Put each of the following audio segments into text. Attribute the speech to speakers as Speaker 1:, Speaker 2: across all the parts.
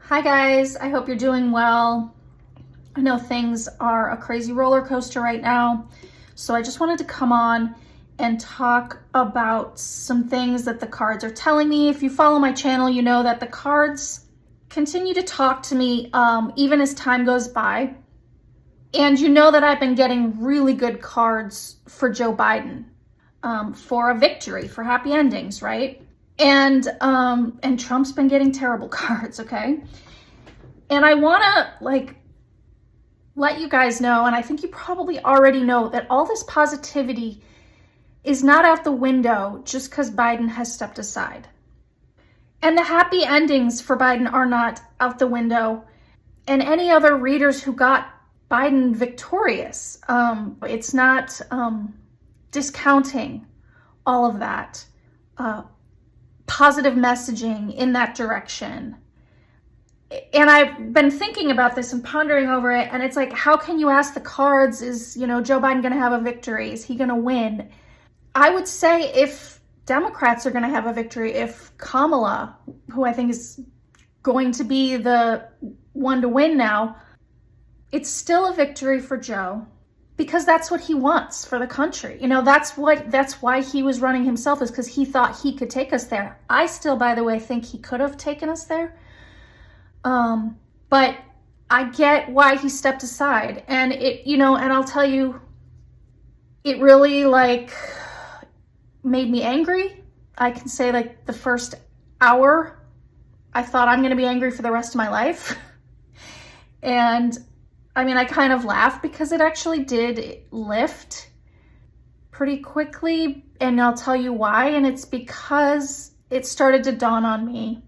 Speaker 1: Hi guys, I hope you're doing well. I know things are a crazy roller coaster right now, so I just wanted to come on and talk about some things that the cards are telling me. If you follow my channel, you know that the cards continue to talk to me even as time goes by. And you know that I've been getting really good cards for Joe Biden, for a victory, for happy endings, right? And Trump's been getting terrible cards, okay? And I want to let you guys know, and I think you probably already know, that all this positivity is not out the window just because Biden has stepped aside. And the happy endings for Biden are not out the window. And any other readers who got Biden victorious, it's not discounting all of that positive messaging in that direction. And I've been thinking about this and pondering over it, and it's like, how can you ask the cards, is Joe Biden going to have a victory? Is he going to win? I would say if Democrats are going to have a victory, if Kamala, who I think is going to be the one to win now, it's still a victory for Joe, because that's what he wants for the country. That's why he was running himself, is because he thought he could take us there. I still, by the way, think he could have taken us there. But I get why he stepped aside, and and I'll tell you, it really made me angry. I can say the first hour, I thought I'm going to be angry for the rest of my life. And I kind of laughed because it actually did lift pretty quickly, and I'll tell you why. And it's because it started to dawn on me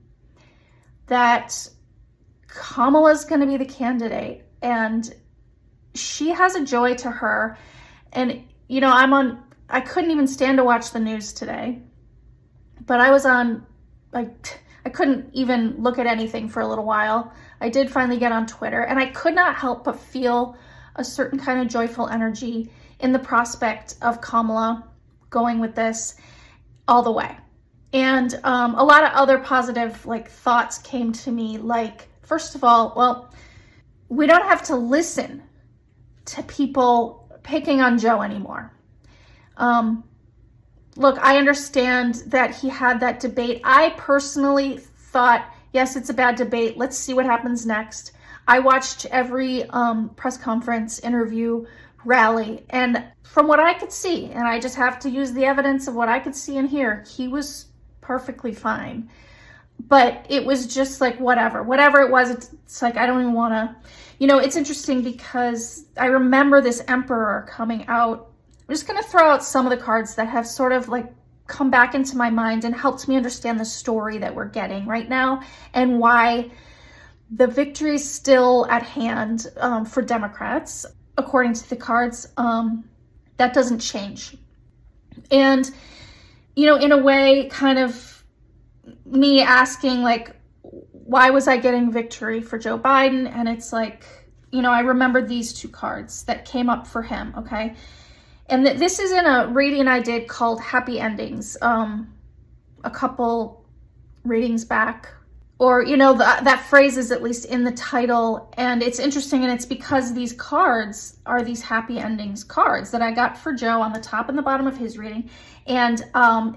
Speaker 1: that Kamala's going to be the candidate, and she has a joy to her. And I couldn't even stand to watch the news today, but I was on, I couldn't even look at anything for a little while. I did finally get on Twitter, and I could not help but feel a certain kind of joyful energy in the prospect of Kamala going with this all the way. And a lot of other positive thoughts came to me, first of all, well, we don't have to listen to people picking on Joe anymore. Look, I understand that he had that debate. I personally thought, yes, it's a bad debate. Let's see what happens next. I watched every press conference, interview, rally, and from what I could see, and I just have to use the evidence of what I could see and hear, he was perfectly fine. But it was just whatever it was, it's I don't even want to, it's interesting because I remember this emperor coming out. I'm just going to throw out some of the cards that have sort of come back into my mind and helped me understand the story that we're getting right now, and why the victory is still at hand for Democrats, according to the cards. That doesn't change. And, in a way, kind of me asking, why was I getting victory for Joe Biden? And it's I remembered these two cards that came up for him, okay? And this is in a reading I did called Happy Endings a couple readings back. Or, that phrase is at least in the title. And it's interesting, and it's because these cards are these happy endings cards that I got for Joe on the top and the bottom of his reading. And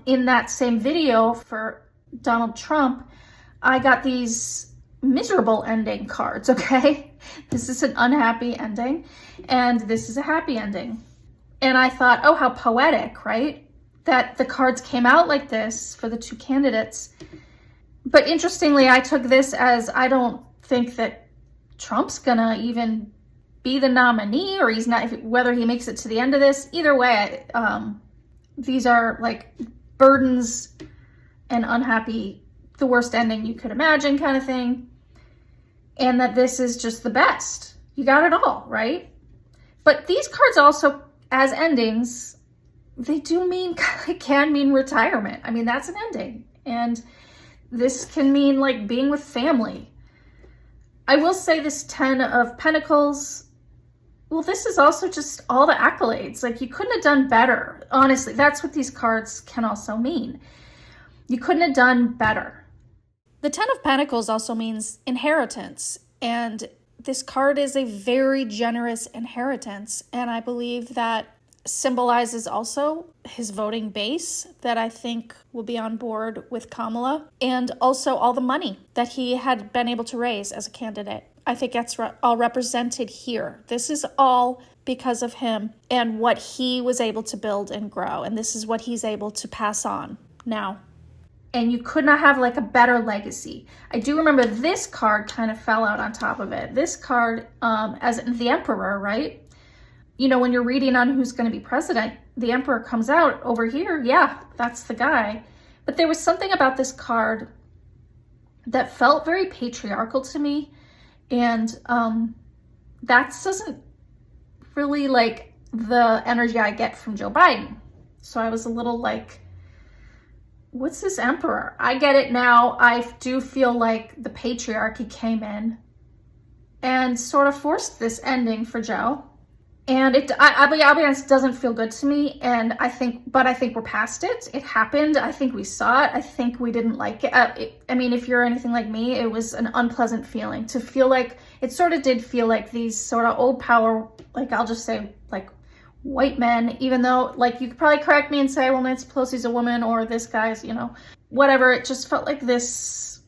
Speaker 1: in that same video for Donald Trump, I got these miserable ending cards, okay? This is an unhappy ending, and this is a happy ending. And I thought, oh, how poetic, right? That the cards came out like this for the two candidates. But interestingly, I took this as, I don't think that Trump's gonna even be the nominee, or he's not, whether he makes it to the end of this. Either way, these are burdens and unhappy, the worst ending you could imagine kind of thing. And that this is just the best. You got it all, right? But these cards also, as endings, they can mean retirement. That's an ending. And this can mean being with family. I will say this 10 of Pentacles, well, this is also just all the accolades. You couldn't have done better. Honestly, that's what these cards can also mean. You couldn't have done better. The Ten of Pentacles also means inheritance, and this card is a very generous inheritance, and I believe that symbolizes also his voting base that I think will be on board with Kamala, and also all the money that he had been able to raise as a candidate. I think that's all represented here. This is all because of him and what he was able to build and grow, and this is what he's able to pass on now. And you could not have like a better legacy. I do remember this card kind of fell out on top of it. This card, as the Emperor, right? You know, when you're reading on who's going to be president, the Emperor comes out over here. Yeah, that's the guy. But there was something about this card that felt very patriarchal to me. And that doesn't really like the energy I get from Joe Biden. So I was a little like, what's this Emperor? I get it now. I do feel like the patriarchy came in and sort of forced this ending for Joe. And I'll be honest, it doesn't feel good to me. And I think we're past it. It happened. I think we saw it. I think we didn't like it. I mean, if you're anything like me, it was an unpleasant feeling to feel like, it sort of did feel like these sort of old power, like I'll just say like white men, even though like you could probably correct me and say, well, Nancy Pelosi's a woman or this guy's, you know, whatever. It just felt like this,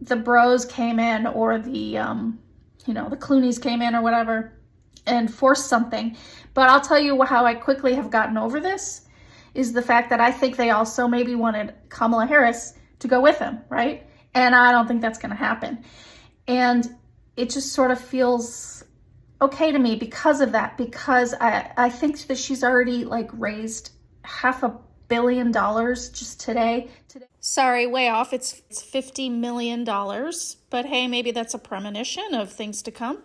Speaker 1: the bros came in or the, you know, the Clooneys came in or whatever and forced something. But I'll tell you how I quickly have gotten over this is the fact that I think they also maybe wanted Kamala Harris to go with him, right? And I don't think that's going to happen. And it just sort of feels okay to me because of that, because I think that she's already like raised $500 million just today. Sorry, way off. It's $50 million, but hey, maybe that's a premonition of things to come.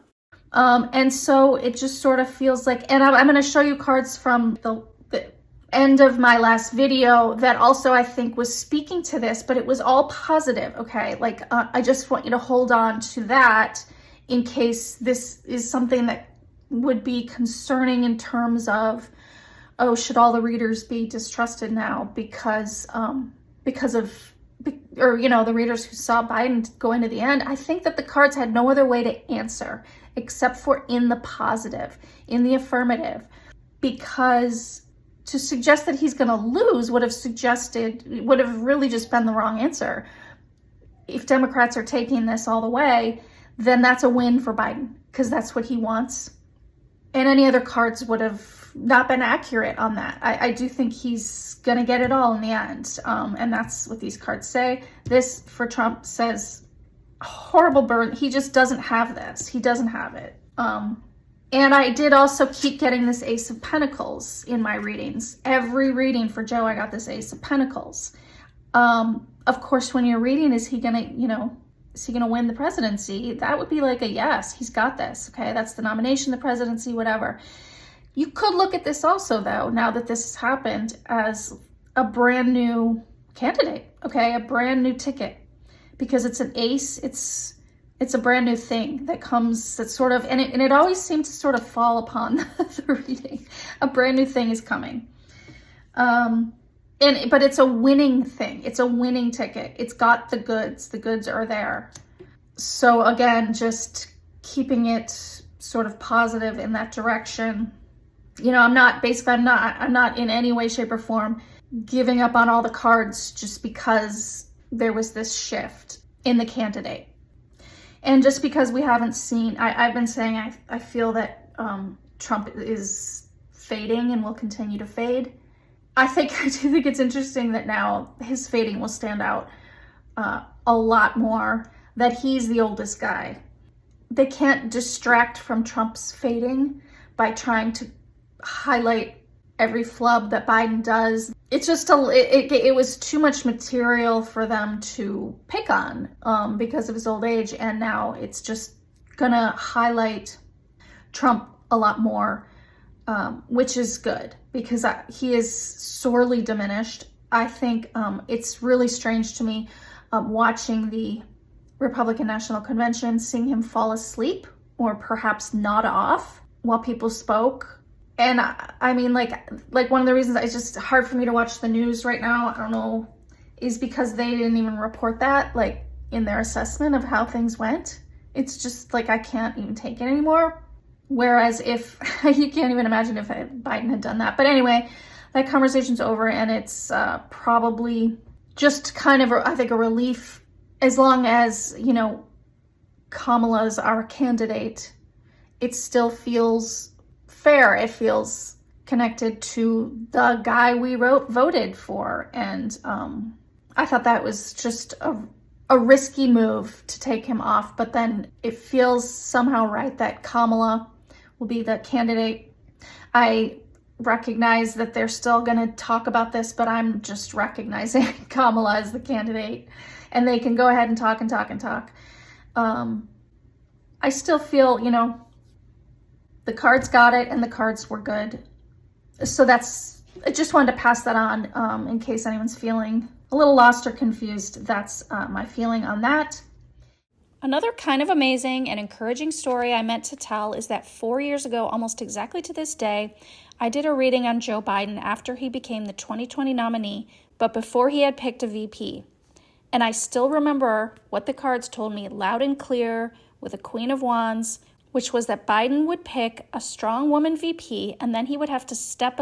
Speaker 1: And so it just sort of feels like, and I'm going to show you cards from the end of my last video that also I think was speaking to this, but it was all positive. Okay. Like, I just want you to hold on to that in case this is something that would be concerning in terms of, oh, should all the readers be distrusted now because of, or, you know, the readers who saw Biden go into the end. I think that the cards had no other way to answer except for in the positive, in the affirmative, because to suggest that he's going to lose would have really just been the wrong answer. If Democrats are taking this all the way, then that's a win for Biden because that's what he wants. And any other cards would have not been accurate on that. I do think he's going to get it all in the end. And that's what these cards say. This for Trump says horrible burn. He just doesn't have this. He doesn't have it. And I did also keep getting this Ace of Pentacles in my readings. Every reading for Joe, I got this Ace of Pentacles. Of course, when you're reading, is he going to win the presidency? That would be like a yes, he's got this. Okay, that's the nomination, the presidency, whatever. You could look at this also, though, now that this has happened, as a brand new candidate, okay, a brand new ticket, because it's an ace. It's a brand new thing that comes, that sort of, and it always seems to sort of fall upon the reading. A brand new thing is coming. But it's a winning thing. It's a winning ticket. It's got the goods. The goods are there. So again, just keeping it sort of positive in that direction. You know, I'm not in any way, shape, or form giving up on all the cards just because there was this shift in the candidate. And just because we haven't seen, I've been saying I feel that Trump is fading and will continue to fade. I do think it's interesting that now his fading will stand out a lot more, that he's the oldest guy. They can't distract from Trump's fading by trying to highlight every flub that Biden does. It's just it was too much material for them to pick on because of his old age, and now it's just gonna highlight Trump a lot more, which is good because he is sorely diminished. I think it's really strange to me watching the Republican National Convention, seeing him fall asleep or perhaps nod off while people spoke. And I mean, like one of the reasons it's just hard for me to watch the news right now, I don't know, is because they didn't even report that. Like, in their assessment of how things went. It's just like, I can't even take it anymore. Whereas if, you can't even imagine if Biden had done that. But anyway, that conversation's over, and it's probably just kind of, I think, a relief, as long as, you know, Kamala's our candidate. It still feels fair. It feels connected to the guy we voted for. And I thought that was just a risky move to take him off. But then it feels somehow right that Kamala will be the candidate. I recognize that they're still going to talk about this, but I'm just recognizing Kamala as the candidate, and they can go ahead and talk and talk and talk. I still feel, you know, the cards got it and the cards were good. So I just wanted to pass that on in case anyone's feeling a little lost or confused. That's my feeling on that. Another kind of amazing and encouraging story I meant to tell is that 4 years ago, almost exactly to this day, I did a reading on Joe Biden after he became the 2020 nominee, but before he had picked a VP. And I still remember what the cards told me loud and clear with a Queen of Wands, which was that Biden would pick a strong woman VP, and then he would have to step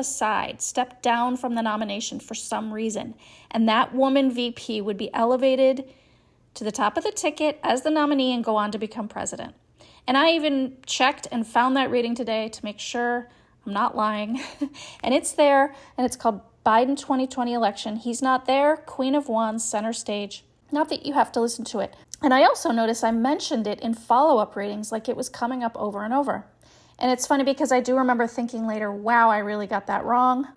Speaker 1: down from the nomination for some reason. And that woman VP would be elevated to the top of the ticket as the nominee and go on to become president. And I even checked and found that reading today to make sure I'm not lying. And it's there, and it's called Biden 2020 Election. He's not there, Queen of Wands, center stage. Not that you have to listen to it. And I also noticed I mentioned it in follow-up readings, like it was coming up over and over. And it's funny because I do remember thinking later, wow, I really got that wrong.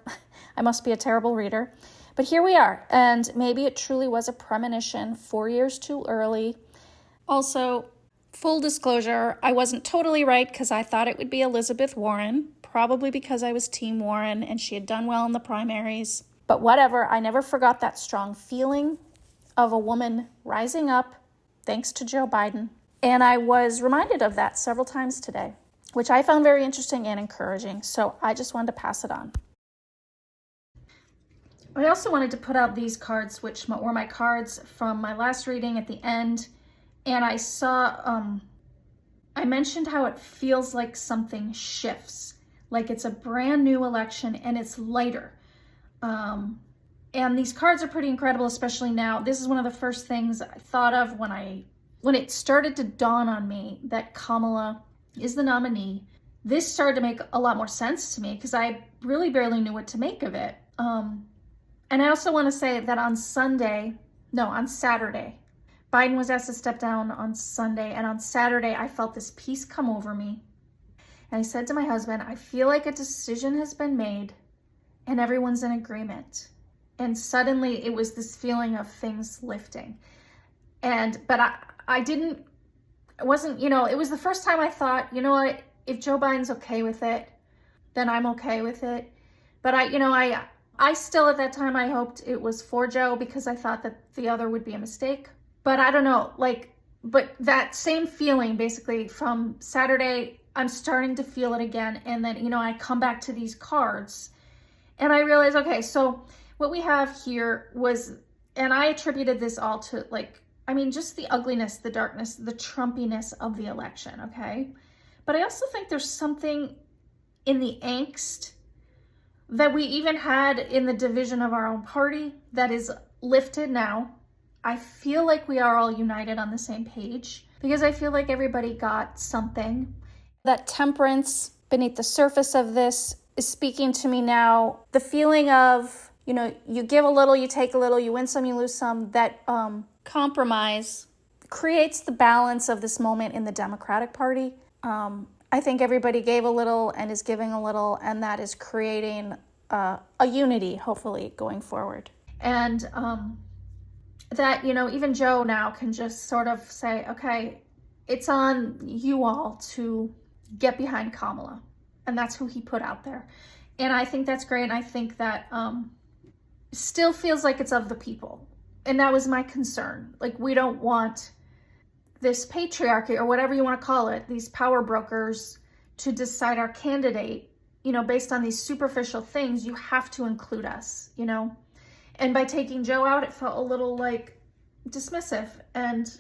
Speaker 1: I must be a terrible reader. But here we are, and maybe it truly was a premonition 4 years too early. Also, full disclosure, I wasn't totally right because I thought it would be Elizabeth Warren, probably because I was Team Warren and she had done well in the primaries. But whatever, I never forgot that strong feeling of a woman rising up thanks to Joe Biden. And I was reminded of that several times today, which I found very interesting and encouraging. So I just wanted to pass it on. I also wanted to put out these cards, which were my cards from my last reading at the end. And I saw, I mentioned how it feels like something shifts, like it's a brand new election and it's lighter. And these cards are pretty incredible, especially now. This is one of the first things I thought of when it started to dawn on me that Kamala is the nominee. This started to make a lot more sense to me because I really barely knew what to make of it. And I also want to say that on Saturday, Biden was asked to step down on Sunday, and on Saturday, I felt this peace come over me. And I said to my husband, I feel like a decision has been made and everyone's in agreement. And suddenly it was this feeling of things lifting. But it was the first time I thought, you know what, if Joe Biden's okay with it, then I'm okay with it. But I still at that time, I hoped it was for Joe because I thought that the other would be a mistake. But I don't know, but that same feeling basically from Saturday, I'm starting to feel it again. And then, I come back to these cards and I realize, okay, so what we have here was, and I attributed this all to just the ugliness, the darkness, the Trumpiness of the election, okay? But I also think there's something in the angst that we even had in the division of our own party that is lifted now. I feel like we are all united on the same page because I feel like everybody got something. That temperance beneath the surface of this is speaking to me now. The feeling of, you give a little, you take a little, you win some, you lose some. That compromise creates the balance of this moment in the Democratic Party. I think everybody gave a little and is giving a little, and that is creating a unity, hopefully, going forward. And that, even Joe now can just sort of say, okay, it's on you all to get behind Kamala. And that's who he put out there. And I think that's great. And I think that still feels like it's of the people. And that was my concern. Like, we don't want this patriarchy or whatever you want to call it, these power brokers, to decide our candidate, based on these superficial things. You have to include us, And by taking Joe out, it felt a little like dismissive. And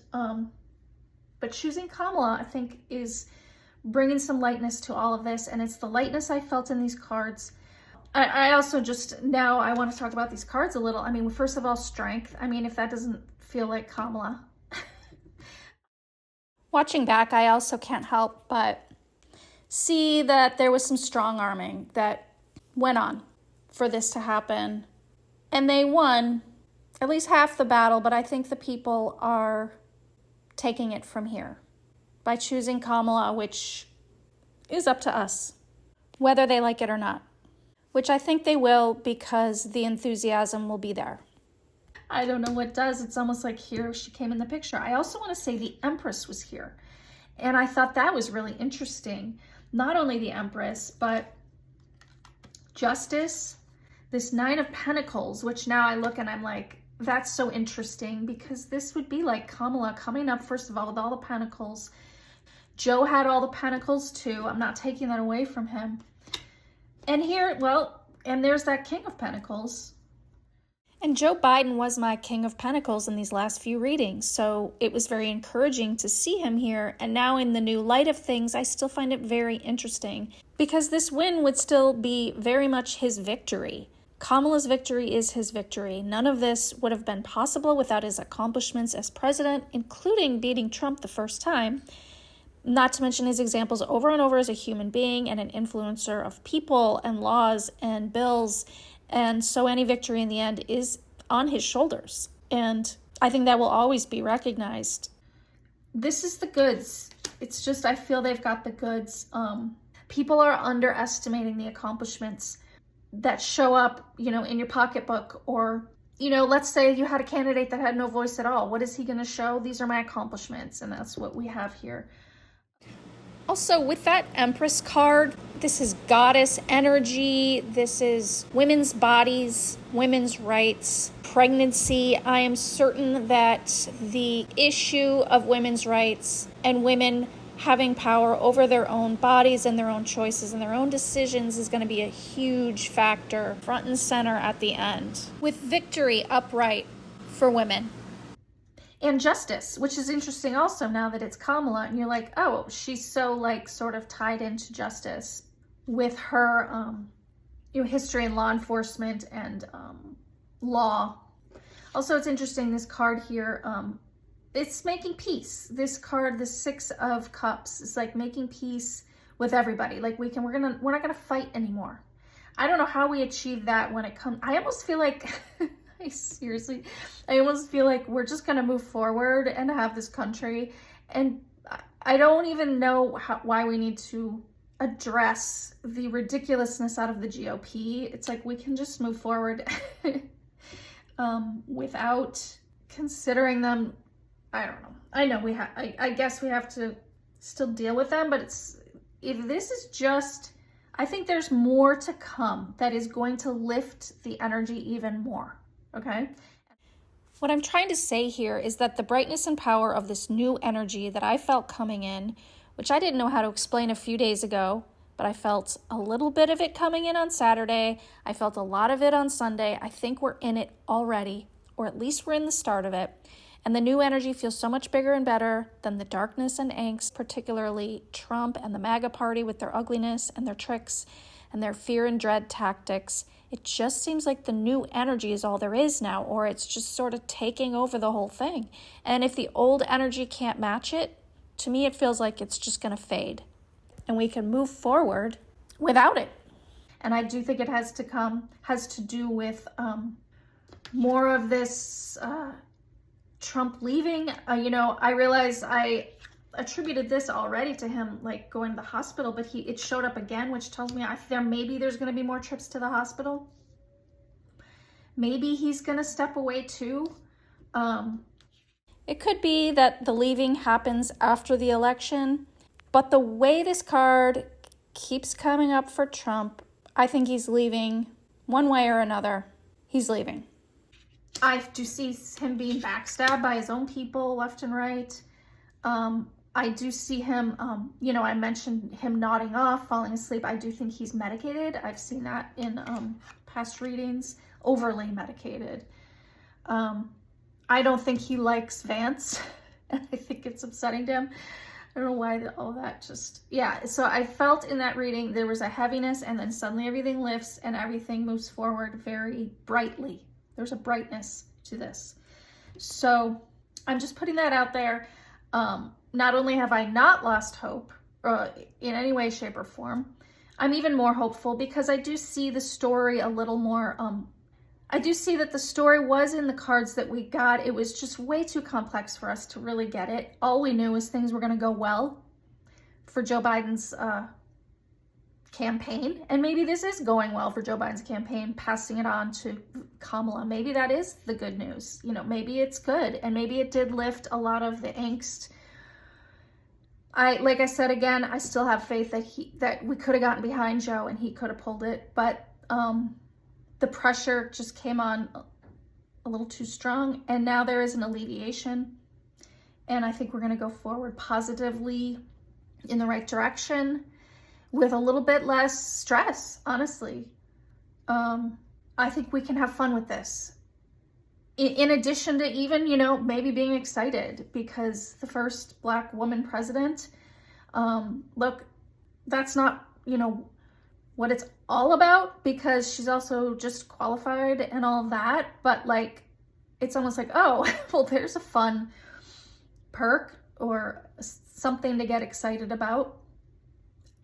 Speaker 1: but choosing Kamala, I think, is bringing some lightness to all of this, and it's the lightness I felt in these cards. I also just, now I want to talk about these cards a little. I mean, first of all, strength. I mean, if that doesn't feel like Kamala. Watching back, I also can't help but see that there was some strong arming that went on for this to happen. And they won at least half the battle, but I think the people are taking it from here by choosing Kamala, which is up to us, whether they like it or not, which I think they will because the enthusiasm will be there. I don't know what does. It's almost like here she came in the picture. I also want to say the Empress was here, and I thought that was really interesting. Not only the Empress, but Justice, this Nine of Pentacles, which now I look and I'm like, that's so interesting because this would be like Kamala coming up, first of all, with all the Pentacles. Joe had all the Pentacles too. I'm not taking that away from him. And here, well, and there's that King of Pentacles. And Joe Biden was my King of Pentacles in these last few readings, so it was very encouraging to see him here. And now in the new light of things, I still find it very interesting because this win would still be very much his victory. Kamala's victory is his victory. None of this would have been possible without his accomplishments as president, including beating Trump the first time, not to mention his examples over and over as a human being and an influencer of people and laws and bills. And so any victory in the end is on his shoulders. And I think that will always be recognized. This is the goods. It's just, I feel they've got the goods. People are underestimating the accomplishments that show up, you know, in your pocketbook, or, you know, let's say you had a candidate that had no voice at all. What is he going to show? These are my accomplishments. And that's what we have here. Also, with that Empress card, this is goddess energy. This is women's bodies, women's rights, pregnancy. I am certain that the issue of women's rights and women having power over their own bodies and their own choices and their own decisions is going to be a huge factor, front and center at the end, with victory upright for women. And justice, which is interesting also now that it's Kamala, and you're like, oh, she's so like sort of tied into justice with her you know, history in law enforcement and law. Also, it's interesting, this card here, it's making peace. This card, the Six of Cups, is like making peace with everybody. Like we're not gonna fight anymore. I don't know how we achieve that when it comes. I almost feel like I almost feel like we're just gonna move forward and have this country. And I don't even know why we need to address the ridiculousness out of the GOP. It's like we can just move forward without considering them. I don't know. I know I guess we have to still deal with them, but if this is just, I think there's more to come that is going to lift the energy even more, okay? What I'm trying to say here is that the brightness and power of this new energy that I felt coming in, which I didn't know how to explain a few days ago, but I felt a little bit of it coming in on Saturday. I felt a lot of it on Sunday. I think we're in it already, or at least we're in the start of it. And the new energy feels so much bigger and better than the darkness and angst, particularly Trump and the MAGA party with their ugliness and their tricks and their fear and dread tactics. It just seems like the new energy is all there is now, or it's just sort of taking over the whole thing. And if the old energy can't match it, to me it feels like it's just going to fade. And we can move forward without it. And I do think it has to do with more of this Trump leaving. You know, I realize I attributed this already to him, like going to the hospital, but it showed up again, which tells me maybe there's going to be more trips to the hospital. Maybe he's going to step away too. It could be that the leaving happens after the election, but the way this card keeps coming up for Trump, I think he's leaving one way or another. He's leaving. I do see him being backstabbed by his own people left and right. I do see him, you know, I mentioned him nodding off, falling asleep. I do think he's medicated. I've seen that in past readings, overly medicated. I don't think he likes Vance, and I think it's upsetting to him. I don't know why all that just, yeah. So I felt in that reading there was a heaviness, and then suddenly everything lifts and everything moves forward very brightly. There's a brightness to this. So I'm just putting that out there. Not only have I not lost hope in any way, shape, or form, I'm even more hopeful because I do see the story a little more, I do see that the story was in the cards that we got. It was just way too complex for us to really get it. All we knew was things were going to go well for Joe Biden's campaign. And maybe this is going well for Joe Biden's campaign, passing it on to Kamala. Maybe that is the good news. You know, maybe it's good. And maybe it did lift a lot of the angst. Like I said, again, I still have faith that we could have gotten behind Joe and he could have pulled it. But the pressure just came on a little too strong, and now there is an alleviation, and I think we're going to go forward positively in the right direction with a little bit less stress, honestly. I think we can have fun with this. In addition to even, you know, maybe being excited because the first Black woman president, look, that's not, you know, what it's all about, because she's also just qualified and all of that, but like it's almost like, oh, well, there's a fun perk or something to get excited about.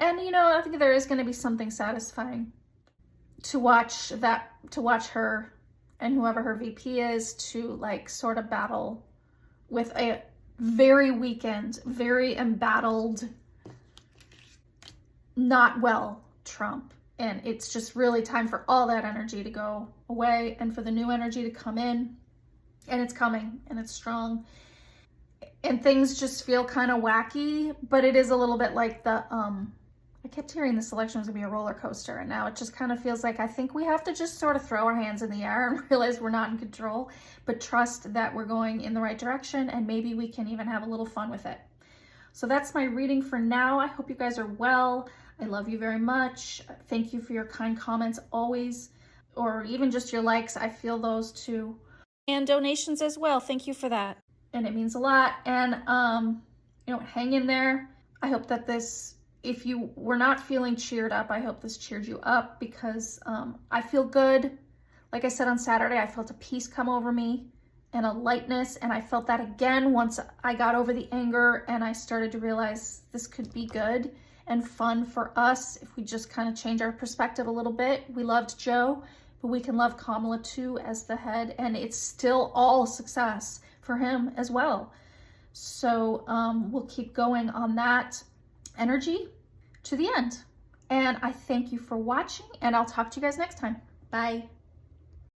Speaker 1: And you know, I think there is going to be something satisfying to watch her and whoever her VP is to like sort of battle with a very weakened, very embattled, not well Trump. And it's just really time for all that energy to go away and for the new energy to come in. And it's coming and it's strong. And things just feel kind of wacky, but it is a little bit like the, I kept hearing this election was gonna be a roller coaster, and now it just kind of feels like I think we have to just sort of throw our hands in the air and realize we're not in control, but trust that we're going in the right direction, and maybe we can even have a little fun with it. So that's my reading for now. I hope you guys are well. I love you very much. Thank you for your kind comments always, or even just your likes. I feel those too. And donations as well. Thank you for that. And it means a lot. And, you know, hang in there. I hope that this, if you were not feeling cheered up, I hope this cheered you up, because I feel good. Like I said on Saturday, I felt a peace come over me and a lightness. And I felt that again once I got over the anger and I started to realize this could be good and fun for us if we just kind of change our perspective a little bit. We loved Joe, but we can love Kamala too as the head, and it's still all success for him as well. So we'll keep going on that energy to the end. And I thank you for watching, and I'll talk to you guys next time. Bye.